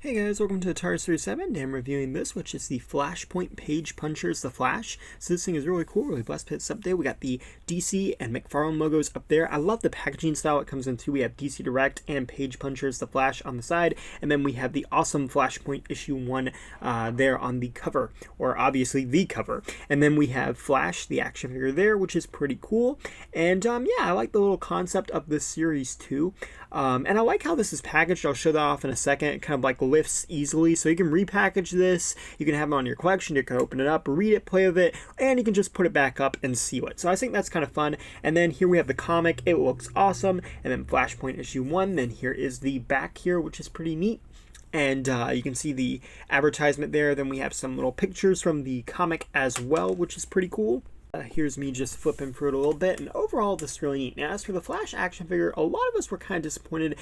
Hey guys, welcome to Tars37, and I'm reviewing this, which is the Flashpoint Page Punchers The Flash. So this thing is really cool, really blessed with its update. We got the DC and Mcfarlane logos up there. I love the packaging style it comes into. We have DC Direct and Page Punchers The Flash on the side, and then we have the awesome Flashpoint issue 1 there on the cover, or obviously the cover. And then we have Flash, the action figure there, which is pretty cool. And yeah, I like the little concept of this series too. And I like how this is packaged. I'll show that off in a second. It kind of like lifts easily, so you can repackage this, you can have it on your collection, you can open it up, read it, play with it, and you can just put it back up and seal it. So I think that's kind of fun. And then here we have the comic. It looks awesome. And then Flashpoint issue 1. Then here is the back here, which is pretty neat. And you can see the advertisement there. Then we have some little pictures from the comic as well, which is pretty cool. Here's me just flipping through it a little bit, and overall this is really neat. Now, as for the Flash action figure, a lot of us were kind of disappointed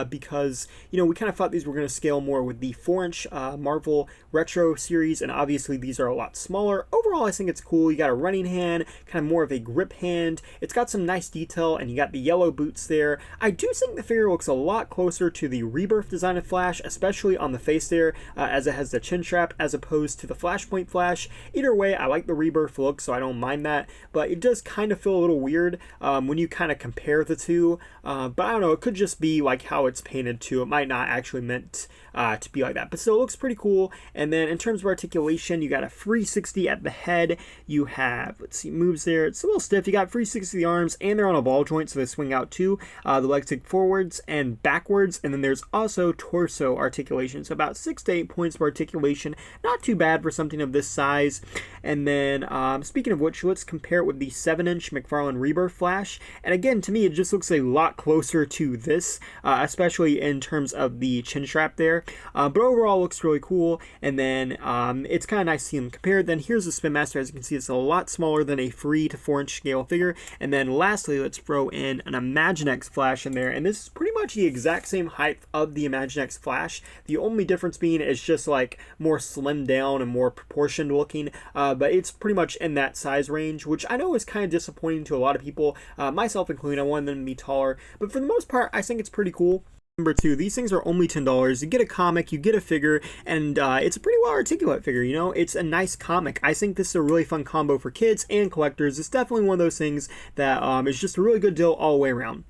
because, you know, we kind of thought these were going to scale more with the 4-inch Marvel Retro series, and obviously these are a lot smaller. Overall, I think it's cool. You got a running hand, kind of more of a grip hand. It's got some nice detail, and you got the yellow boots there. I do think the figure looks a lot closer to the Rebirth design of Flash, especially on the face there, as it has the chin strap, as opposed to the Flashpoint Flash. Either way, I like the Rebirth look, so I don't mind that, but it does kind of feel a little weird when you kind of compare the two, but I don't know, it could just be like how it's painted too. It might not actually meant to be like that, but still, it looks pretty cool. And then in terms of articulation, you got a 360 at the head. You have, let's see, moves there. It's a little stiff. You got 360 the arms, and they're on a ball joint, so they swing out too. The legs take forwards and backwards, and then there's also torso articulation, so about 6 to 8 points of articulation. Not too bad for something of this size. And then speaking of which, let's compare it with the 7-inch Mcfarlane Rebirth Flash. And again, to me, it just looks a lot closer to this, especially in terms of the chin strap there. But overall, looks really cool. And then it's kind of nice to see them compared. Then here's the Spin Master. As you can see, it's a lot smaller than a 3 to 4-inch scale figure. And then lastly, let's throw in an Imaginext Flash in there. And this is pretty much the exact same height of the Imaginext Flash. The only difference being is just like more slimmed down and more proportioned looking. But it's pretty much in that size range, which I know is kind of disappointing to a lot of people, myself included. I wanted them to be taller, but for the most part, I think it's pretty cool. Number 2, these things are only $10. You get a comic, you get a figure, and it's a pretty well articulate figure, you know? It's a nice comic. I think this is a really fun combo for kids and collectors. It's definitely one of those things that is just a really good deal all the way around.